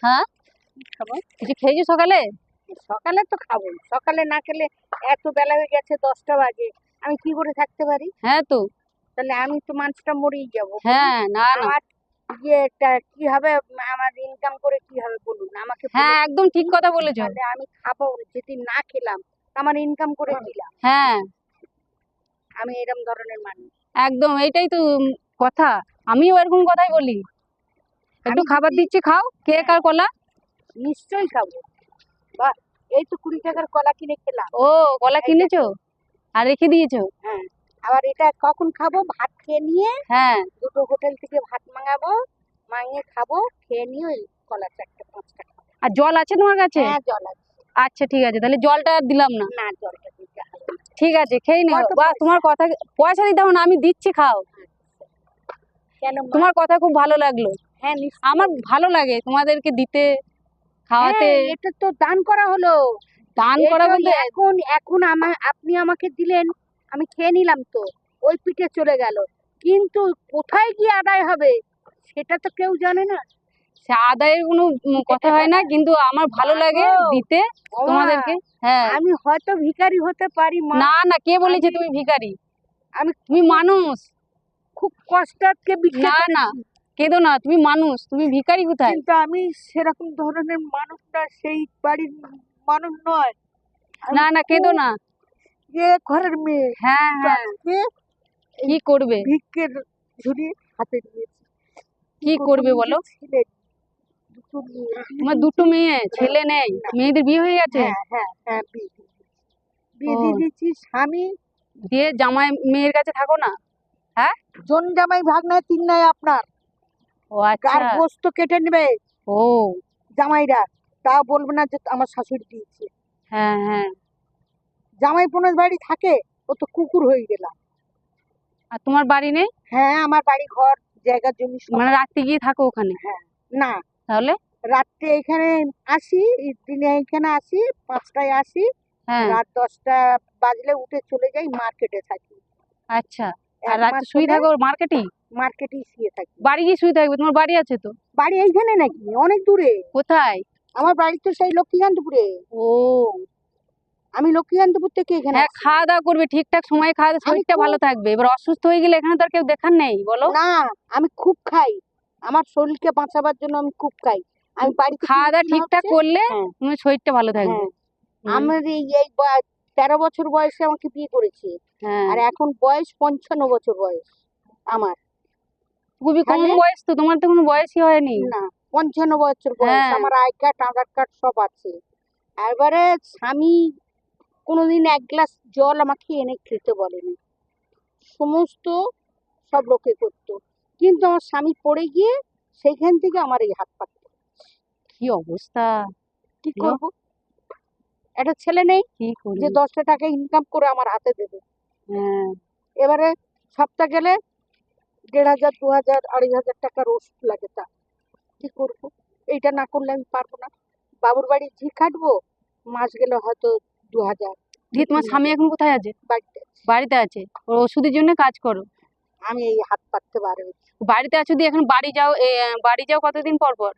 হ্যাঁ খাবো। কিছু খেয়েছো সকালে? সকালে তো খাবো, সকালে না খেলে এত বেলা হয়ে গেছে, 10টা বাজে, আমি কি করে থাকতে পারি? হ্যাঁ তো। তাহলে আমি তো মানুষটা মরেই যাবো। হ্যাঁ না না, আমার ইয়েটা কি হবে? আমার ইনকাম করে কি হবে বলুন আমাকে? হ্যাঁ একদম ঠিক কথা বলেছো। তাহলে আমি খাবো, যেদিন না খেলাম আমার ইনকাম করে দিলাম। হ্যাঁ আমি এরকম ধরনের মানুষ। একদম, এইটাই তো কথা। আমিও এরকম কথাই বলি। একটু আমি খাবার যদি- দিচ্ছি, খাও কেক আর কলা। নিশ্চয়ই খাবো। বাহ, এই তো 20 টাকার কলা কিনে খেলাম। ও, কলা এই কিনেছো দেখো। আর রেখে দিয়েছো? হ্যাঁ, আবার এটা কখন খাবো? ভাত খেয়ে নিয়ে হ্যাঁ। দুটো হোটেল থেকে ভাত মাঙাবো, মাঙিয়ে খাবো, খেয়ে নিয়ে ওই কলা 4টা 5টা খাবো। আর জল আছে তোমার কাছে? হ্যাঁ, জল আছে। আচ্ছা ঠিক আছে, তাহলে জলটা আর দিলাম না। না, জলটা দিতে হবে না। ঠিক আছে, খেয়ে নিও। কত বাহ, পয়সা? তোমার কথা, পয়সা দিতে হবে না, আমি দিচ্ছি, খাও। কেন মা? তোমার কথা খুব ভালো লাগলো। হ্যাঁ নিশ্চয়ই। আমার ভালো লাগে তোমাদেরকে দিতে, খাওয়াতে। হ্যাঁ, এটা তো দান করা হলো। দান করা এটা বলতে এখন এখন আপনি আমাকে দিলেন, আমি খেয়ে নিলাম, তো ওই পিঠে চলে গেল, কিন্তু কোথায় গিয়ে আদায় হবে সেটা তো কেউ জানে না। সে আদায়ের কোনো কথা হয় না, কিন্তু আমার ভালো লাগে মাগো, দিতে ওমা, তোমাদেরকে। হ্যাঁ। আমি হয়তো ভিখারি হতে পারি মা। না না, কে বলেছে আমি- তুমি ভিখারি? আমি তুমি মানুষ। খুব কষ্টার্থে ভিক্ষে না না, করেছি, কেঁদো না, তুমি মানুষ, তুমি ভিখারি কোথায়? কিন্তু আমি সেরকম ধরনের মানুষ না, সেই বাড়ির মানুষ নয়। আমি না না, কেঁদো না। যে ঘরের মেয়ে, হ্যাঁ হ্যাঁ, আজকে কি করবে? ভিক্ষের ঝুড়ি হাতে নিয়েছি। কি করবে বলো? ছেলে দুটো মেয়ে, তোমার দুটো মেয়ে, ছেলে নেই? মেয়েদের বিয়ে হয়ে গেছে? হ্যাঁ হ্যাঁ হ্যাঁ, বিয়ে ও, দিয়ে দিয়েছি। স্বামী দিয়ে জামাই মেয়ের কাছে থাকো না? হ্যাঁ। জন জামাই ভাগ নাই, 3 নাই আপনার। ও কার আচ্ছা। গোস্ত কেটে নেবে ও জামাইরা, তা বলবে না যে আমার শাশুড়ি দিয়েছে। হ্যাঁ হ্যাঁ। জামাই বোনের বাড়ি থাকে, ও তো কুকুর হয়ে গেলাম। আর তোমার বাড়ি নেই? হ্যাঁ, আমার বাড়ি, ঘর, জায়গা, জমি সব মানে আছে। রাত্রে গিয়ে থাকো ওখানে? হ্যাঁ। না, তাহলে? রাত্রে এখানে আসি, দিনে এখানে আসি, 5টায় আসি, হ্যাঁ। রাত 10টা বাজলে উঠে চলে যাই, মার্কেটে থাকি। আচ্ছা। আর 1 রাত্রে মাস শুয়ে হলে থাকো মার্কেটেই? মার্কেটেই শুয়ে থাকি। বাড়ি গিয়ে শুয়ে থাকবে? তোমার বাড়ি আছে তো? বাড়ি এইখানে নাকি? অনেক দূরে। কোথায়? আমার বাড়ি তো সেই লক্ষ্মীকান্তপুরে। ও আমি লক্ষ্মীকান্তপুর থেকে এখানে হ্যাঁ, আসি। খাওয়া দাওয়া করবে ঠিকঠাক সময়ে, খাওয়া দাওয়া, আমি শরীরটা খুব- ভালো থাকবে। এবার অসুস্থ হয়ে গেলে এখানে তো আর কেউ দেখার নেই, বলো। না, আমি খুব খাই, আমার শরীরকে বাঁচাবার জন্য আমি খুব খাই। আমি বাড়িতে খাওয়া দাওয়া ঠিকঠাক করলে হ্যাঁ তোমার শরীরটা ভালো থাকবে। হ্যাঁ, আমার এই 13 বছর বয়সে আমাকে বিয়ে করেছে, হ্যাঁ, আর এখন বয়স 55 বছর বয়স আমার। খুবই কম তাহলে বয়স তো, তোমার তো কোনো বয়সই হয়নি। না, 55 বছর বয়স, হ্যাঁ। আমার আই কার্ড আধার কার্ড সব আছে। এবারে স্বামী কোনোদিন 1 গ্লাস জল আমাকে এনে খেতে বলেনি, সমস্ত সব লোকে করতো, কিন্তু আমার স্বামী পড়ে গিয়ে সেইখান থেকে আমার এই হাত পা। কি অবস্থা! কি গো, করব? একটা ছেলে নেই কি যে করবে? 10টা টাকা ইনকাম করে আমার হাতে দেবে। হ্যাঁ। এবারে সপ্তাহ গেলে 1,500 2,000 2,500 টাকার ওষুধ লাগে, তা কি করব? এইটা না করলে আমি পারবো না। বাবুর বাড়ি ঝি খাটবো, মাস গেলে হয়তো 2,000। দিয়ে তোমার স্বামী এখন কোথায় আছে? বাড়িতে বাড়িতে আছে, ওর ওষুধের জন্য কাজ করো। আমি এই হাত পাততে পারবো। বাড়িতে আছো, দিয়ে এখন বাড়ি যাও, বাড়ি যাও কতদিন পর পর?